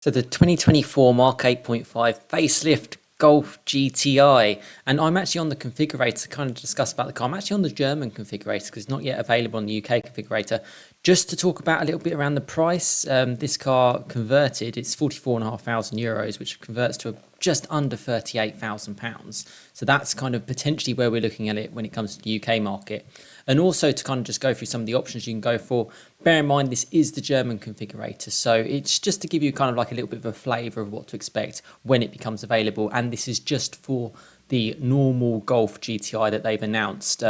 So the 2024 Mark 8.5 Facelift Golf GTI, and I'm actually on the configurator to kind of discuss about the car. I'm actually on the German configurator because it's not yet available on the UK configurator. Just to talk about a little bit around the price, this car converted, it's €44,500, which converts to just under £38,000. So that's kind of potentially where we're looking at it when it comes to the UK market. And also to kind of just go through some of the options you can go for. Bear in mind, this is the German configurator. So it's just to give you kind of like a little bit of a flavour of what to expect when it becomes available. And this is just for the normal Golf GTI that they've announced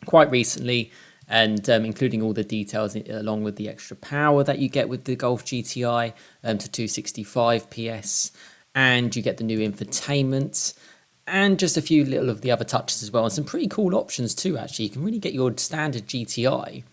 quite recently, and including all the details along with the extra power that you get with the Golf GTI to 265 PS, and you get the new infotainment and just a few little of the other touches as well, and some pretty cool options too. Actually, you can really get your standard GTI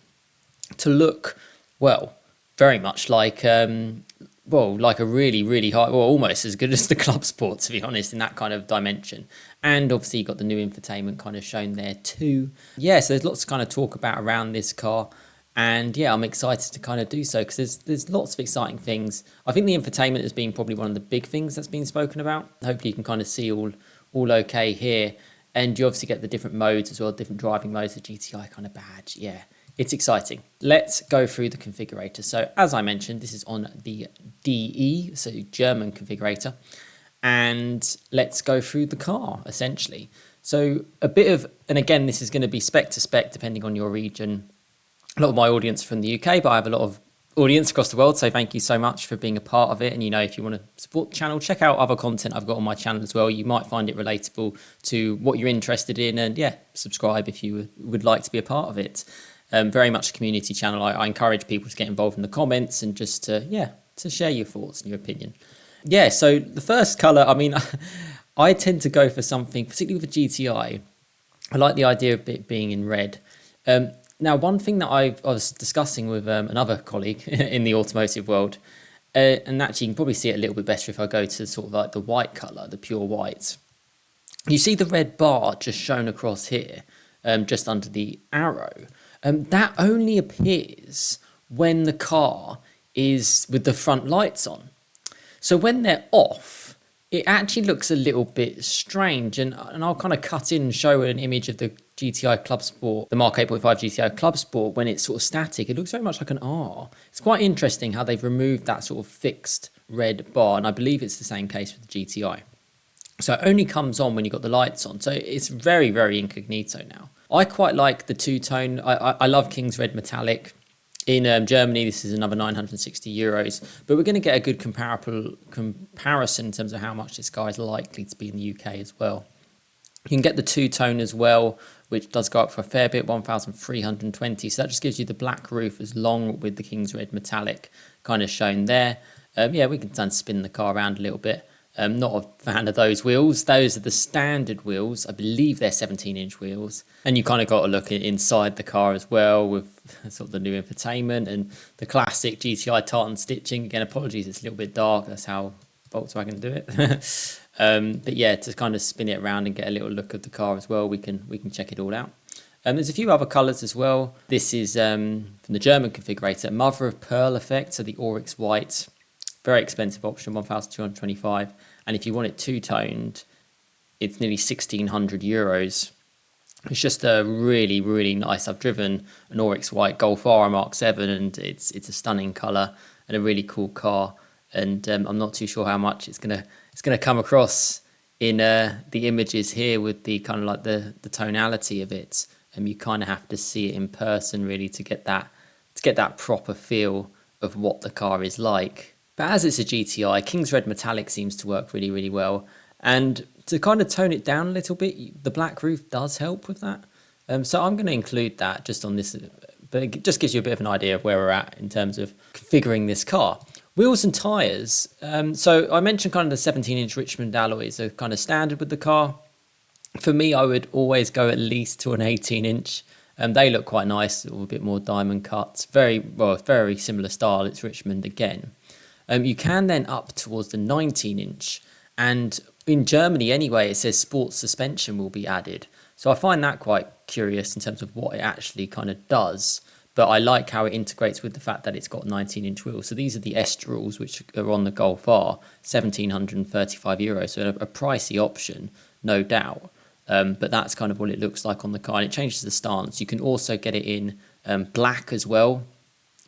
to look, well, very much like like a really high, well, almost as good as the Club Sport, to be honest, in that kind of dimension. And obviously you got the new infotainment kind of shown there too. Yeah, so there's lots to kind of talk about around this car. And yeah, I'm excited to kind of do so because there's lots of exciting things. I think the infotainment has been probably one of the big things that's been spoken about. Hopefully you can kind of see all okay here. And you obviously get the different modes as well, different driving modes, the GTI kind of badge. Yeah, it's exciting. Let's go through the configurator. So as I mentioned, this is on the DE, so German configurator. And let's go through the car, essentially. So a bit of, and again, this is going to be spec to spec, depending on your region. A lot of my audience from the UK, but I have a lot of audience across the world. So thank you so much for being a part of it. And, if you want to support the channel, check out other content I've got on my channel as well. You might find it relatable to what you're interested in. And yeah, subscribe if you would like to be a part of it. Very much a community channel. I encourage people to get involved in the comments and just to share your thoughts and your opinion. Yeah, so the first colour, I mean, I tend to go for something, particularly with a GTI. I like the idea of it being in red. Now, one thing that I was discussing with another colleague in the automotive world, and actually you can probably see it a little bit better if I go to sort of like the white colour, the pure white. You see the red bar just shown across here, just under the arrow. That only appears when the car is with the front lights on. So when they're off, it actually looks a little bit strange. And I'll kind of cut in and show an image of the GTI Club Sport, the Mark 8.5 GTI Club Sport, when it's sort of static. It looks very much like an R. It's quite interesting how they've removed that sort of fixed red bar. And I believe it's the same case with the GTI. So it only comes on when you've got the lights on. So it's very incognito now. I quite like the two-tone. I love King's Red Metallic. In Germany, this is another €960, but we're going to get a good comparison in terms of how much this car is likely to be in the UK as well. You can get the two-tone as well, which does go up for a fair bit, 1,320. So that just gives you the black roof as long with the King's Red Metallic kind of shown there. Yeah, we can spin the car around a little bit. Not a fan of those wheels. Those are the standard wheels. I believe they're 17-inch wheels. And you kind of got to look inside the car as well with sort of the new infotainment and the classic GTI tartan stitching. Again, apologies, it's a little bit dark. That's how Volkswagen do it. But yeah, to kind of spin it around and get a little look at the car as well, we can check it all out. There's a few other colours as well. This is from the German configurator, mother of pearl effect, so the Oryx white. Very expensive option, 1,225. And if you want it two-toned, it's nearly €1,600. It's just a really nice. I've driven an Oryx White Golf R Mark 7, and it's a stunning colour and a really cool car. And I'm not too sure how much it's gonna come across in the images here with the kind of like the tonality of it. And you kind of have to see it in person really to get that proper feel of what the car is like. But as it's a GTI, King's Red Metallic seems to work really well. And to kind of tone it down a little bit, the black roof does help with that. So I'm going to include that just on this, but it just gives you a bit of an idea of where we're at in terms of configuring this car. Wheels and tyres. So I mentioned kind of the 17-inch Richmond alloys are kind of standard with the car. For me, I would always go at least to an 18-inch. They look quite nice, a bit more diamond cuts. Very similar style. It's Richmond again. You can then up towards the 19-inch, and in Germany anyway, it says sports suspension will be added. So I find that quite curious in terms of what it actually kind of does. but I like how it integrates with the fact that it's got 19-inch wheels. So these are the Estrals, which are on the Golf R, €1,735, so a pricey option, no doubt. But that's kind of what it looks like on the car, and it changes the stance. You can also get it in black as well,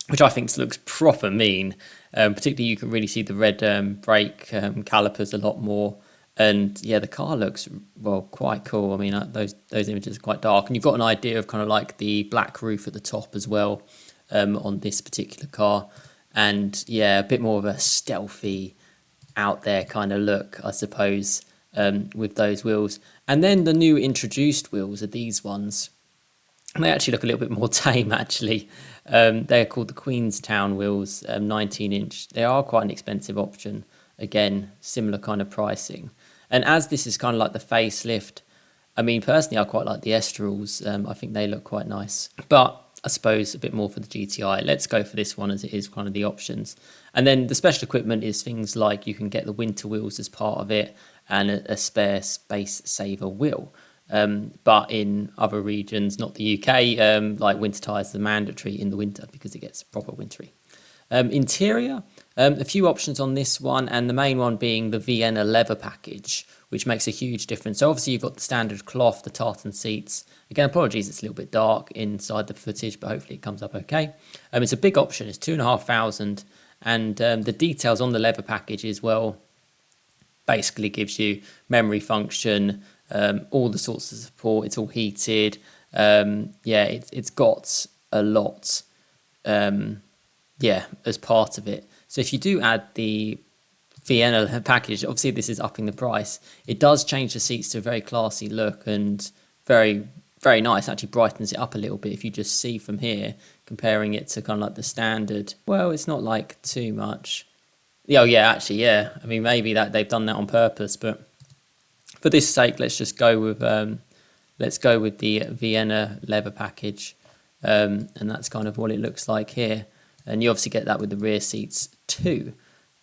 which I think looks proper mean. Particularly, you can really see the red brake calipers a lot more. And yeah, the car looks, well, quite cool. I mean, those images are quite dark, and you've got an idea of kind of like the black roof at the top as well on this particular car. And yeah, a bit more of a stealthy, out there kind of look, I suppose, with those wheels. And then the new introduced wheels are these ones. And they actually look a little bit more tame, actually. They're called the Queenstown wheels, 19-inch. They are quite an expensive option. Again, similar kind of pricing. And as this is kind of like the facelift, I mean, personally, I quite like the Estrals. I think they look quite nice. But I suppose a bit more for the GTI. Let's go for this one as it is kind of the options. And then the special equipment is things like you can get the winter wheels as part of it and a spare space saver wheel. But in other regions, not the UK, like winter tyres are mandatory in the winter because it gets proper wintry. Interior, a few options on this one, and the main one being the Vienna leather package, which makes a huge difference. So obviously you've got the standard cloth, the tartan seats. Again, apologies, it's a little bit dark inside the footage, but hopefully it comes up okay. It's a big option, it's £2,500, and the details on the leather package as well basically gives you memory function, all the sorts of support, it's all heated. It's got a lot as part of it. So if you do add the Vienna package, obviously this is upping the price. It does change the seats to a very classy look and very, very nice. Actually brightens it up a little bit if you just see from here, comparing it to kind of like the standard. Well, it's not like too much. Oh yeah, actually, yeah. I mean, maybe that they've done that on purpose, but for this sake, let's just go with the Vienna leather package, and that's kind of what it looks like here. And you obviously get that with the rear seats too.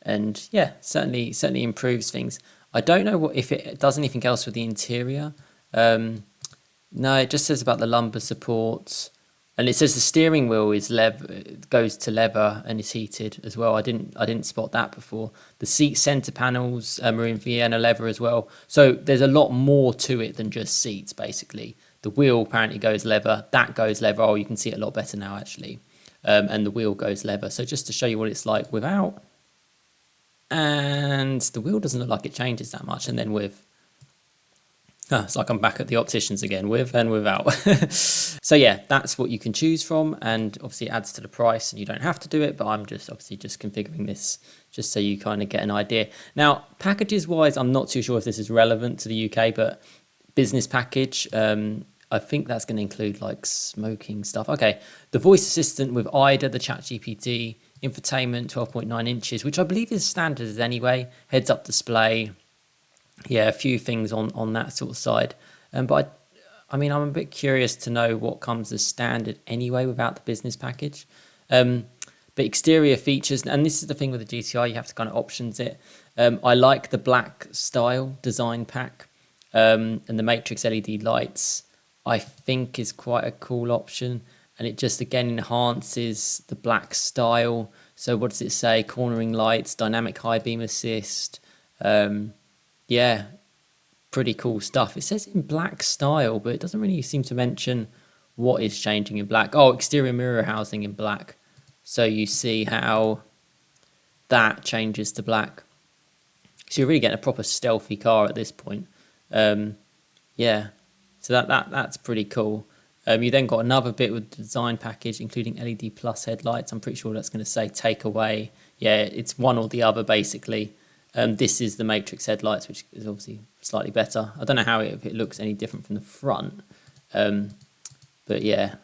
And yeah, certainly improves things. I don't know if it does anything else with the interior. No, it just says about the lumbar supports. And it says the steering wheel is goes to leather and is heated as well. I didn't spot that before. The seat center panels are in Vienna leather as well. So there's a lot more to it than just seats, basically. The wheel apparently goes leather. That goes leather. Oh, you can see it a lot better now, actually. And the wheel goes leather. So just to show you what it's like without. And the wheel doesn't look like it changes that much. And then with. It's like I'm back at the opticians again, with and without. So yeah, that's what you can choose from. And obviously it adds to the price and you don't have to do it. But I'm just configuring this just so you kind of get an idea. Now, packages wise, I'm not too sure if this is relevant to the UK, but business package, I think that's going to include like smoking stuff. Okay, the voice assistant with IDA, the ChatGPT, infotainment, 12.9 inches, which I believe is standard as anyway, heads-up display. Yeah, a few things on that sort of side. But I mean, I'm a bit curious to know what comes as standard anyway without the business package. But exterior features, and this is the thing with the GTI, you have to kind of options it. I like the black style design pack, and the matrix LED lights, I think is quite a cool option. And it just, again, enhances the black style. So what does it say? Cornering lights, dynamic high beam assist. Yeah, pretty cool stuff. It says in black style, but it doesn't really seem to mention what is changing in black. Oh, exterior mirror housing in black. So you see how that changes to black. So you're really getting a proper stealthy car at this point. Yeah, so that's pretty cool. You then got another bit with the design package, including LED plus headlights. I'm pretty sure that's going to say take away. Yeah, it's one or the other, basically. This is the matrix headlights, which is obviously slightly better. I don't know how if it looks any different from the front. But yeah,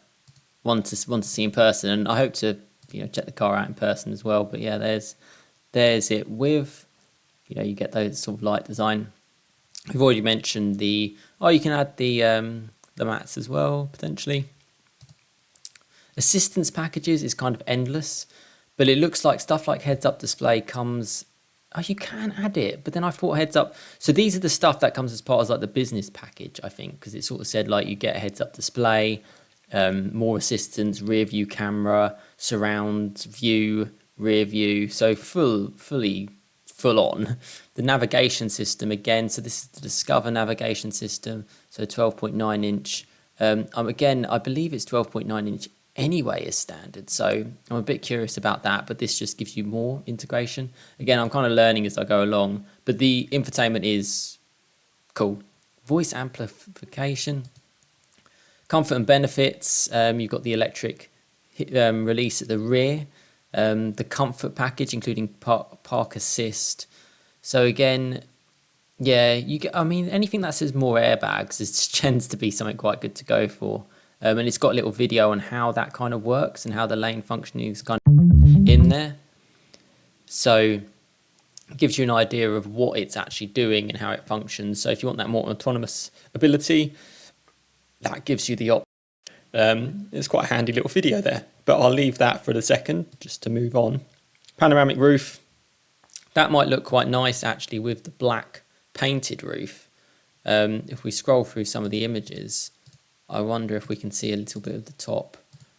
one to see in person. And I hope to check the car out in person as well. But yeah, there's it with, you get those sort of light design. We've already mentioned you can add the mats as well, potentially. Assistance packages is kind of endless, but it looks like stuff like heads-up display comes. Oh, you can add it, but then I thought heads-up. So these are the stuff that comes as part of like the business package, I think, because it sort of said like you get a heads-up display, more assistance, rear view camera, surround view, rear view, so fully full on. The navigation system again, so this is the Discover navigation system, so 12.9 inch. Again, I believe it's 12.9 inch anyway as standard, so I'm a bit curious about that, but this just gives you more integration. Again, I'm kind of learning as I go along, but the infotainment is cool. Voice amplification, comfort and benefits, you've got the electric release at the rear, the comfort package including park assist. So again, yeah, you get. I mean, anything that says more airbags is tends to be something quite good to go for. And it's got a little video on how that kind of works and how the lane functioning is kind of in there. So it gives you an idea of what it's actually doing and how it functions. So if you want that more autonomous ability, that gives you the option. It's quite a handy little video there, but I'll leave that for the second just to move on. Panoramic roof. That might look quite nice actually with the black painted roof. If we scroll through some of the images, I wonder if we can see a little bit of the top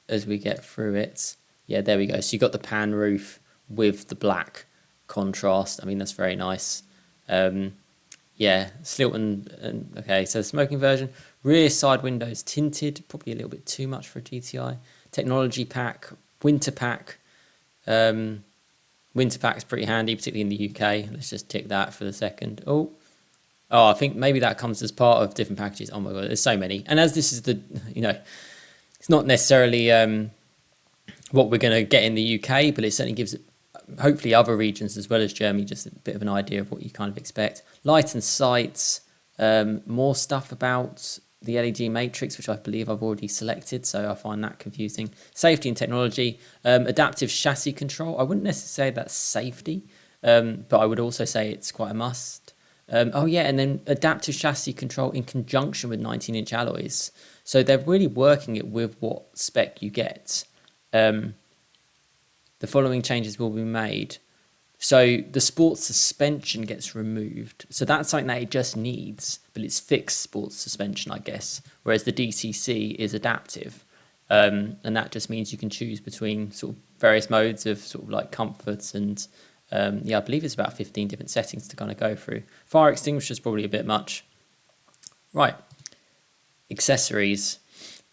as we get through it. Yeah, there we go. So you got the pan roof with the black contrast. I mean, that's very nice. Yeah, Stilton. Okay, so the smoking version. Rear side windows tinted, probably a little bit too much for a GTI. Technology pack, winter pack. Winter pack's pretty handy, particularly in the UK. Let's just tick that for the second. Oh, I think maybe that comes as part of different packages. Oh my god, there's so many. And as this is the, it's not necessarily what we're going to get in the UK, but it certainly gives hopefully other regions as well as Germany just a bit of an idea of what you kind of expect. Light and sights, more stuff about the LED matrix, which I believe I've already selected, so I find that confusing. Safety and technology, adaptive chassis control. I wouldn't necessarily say that's safety, but I would also say it's quite a must. Oh yeah, and then adaptive chassis control in conjunction with 19-inch alloys. So they're really working it with what spec you get. The following changes will be made. So the sports suspension gets removed. So that's something that it just needs, but it's fixed sports suspension, I guess. Whereas the DCC is adaptive. And that just means you can choose between sort of various modes of sort of like comfort and, I believe it's about 15 different settings to kind of go through. Fire extinguisher is probably a bit much. Right. Accessories.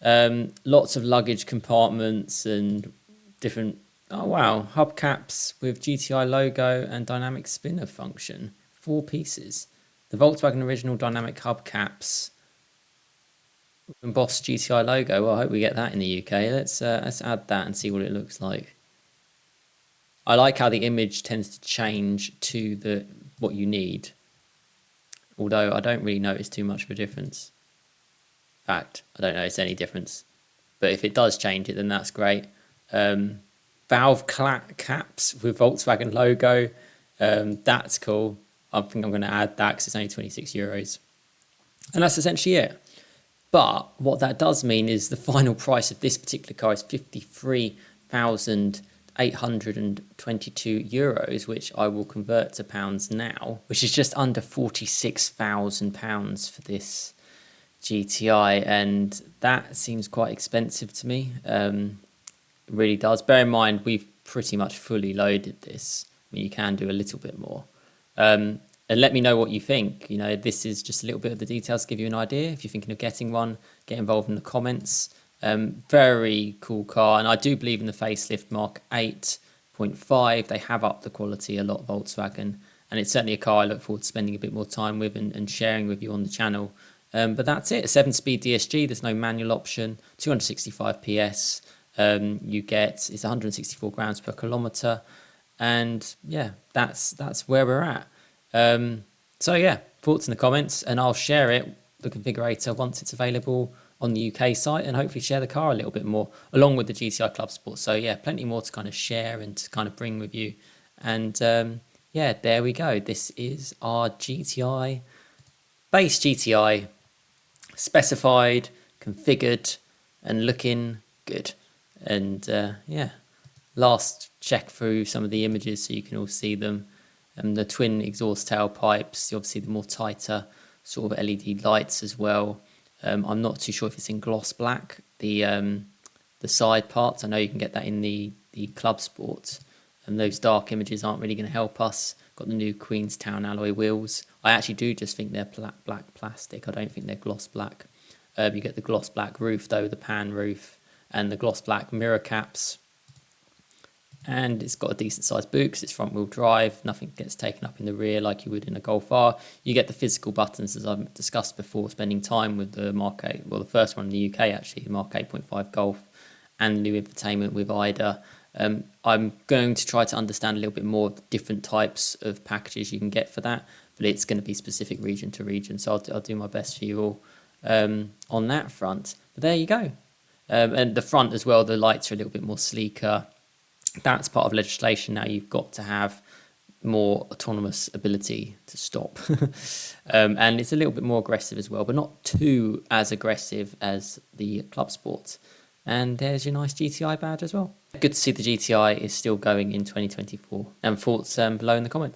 Lots of luggage compartments and different. Oh wow, hubcaps with GTI logo and dynamic spinner function. 4 pieces. The Volkswagen original dynamic hubcaps. Embossed GTI logo. Well, I hope we get that in the UK. Let's add that and see what it looks like. I like how the image tends to change to what you need. Although I don't really notice too much of a difference. In fact, I don't notice any difference. But if it does change it, then that's great. Valve caps with Volkswagen logo. That's cool. I think I'm going to add that because it's only €26. And that's essentially it. But what that does mean is the final price of this particular car is €53,822, which I will convert to pounds now, which is just under £46,000 for this GTI. And that seems quite expensive to me. It really does. Bear in mind, we've pretty much fully loaded this. I mean, you can do a little bit more. And let me know what you think. This is just a little bit of the details to give you an idea. If you're thinking of getting one, get involved in the comments. Very cool car. And I do believe in the facelift Mark 8.5. They have upped the quality a lot, Volkswagen. And it's certainly a car I look forward to spending a bit more time with and sharing with you on the channel. But that's it. A 7-speed DSG. There's no manual option. 265 PS. You get it's 164 grams per kilometre, and yeah, that's where we're at. So yeah, thoughts in the comments, and I'll share it, the configurator, once it's available on the UK site, and hopefully share the car a little bit more along with the GTI Club Sport. So yeah, plenty more to kind of share and to kind of bring with you. And yeah, there we go. This is our GTI, base GTI, specified, configured, and looking good. And yeah, last check through some of the images so you can all see them. The twin exhaust tailpipes, obviously the more tighter sort of LED lights as well. I'm not too sure if it's in gloss black, the side parts. I know you can get that in the club sports, and those dark images aren't really going to help us. Got the new Queenstown alloy wheels. I actually do just think they're black plastic. I don't think they're gloss black. You get the gloss black roof though, the pan roof, and the gloss black mirror caps. And it's got a decent sized boot because it's front wheel drive. Nothing gets taken up in the rear like you would in a Golf R. You get the physical buttons, as I've discussed before, spending time with the Mark 8, well, the first one in the UK actually, the Mark 8.5 Golf, and the new infotainment with IDA. I'm going to try to understand a little bit more of the different types of packages you can get for that, but it's going to be specific region to region, so I'll do my best for you all on that front. But there you go. And the front as well, the lights are a little bit more sleeker. That's part of legislation now. You've got to have more autonomous ability to stop. And it's a little bit more aggressive as well, but not too as aggressive as the Club Sports. And there's your nice GTI badge as well. Good to see the GTI is still going in 2024. And thoughts below in the comments.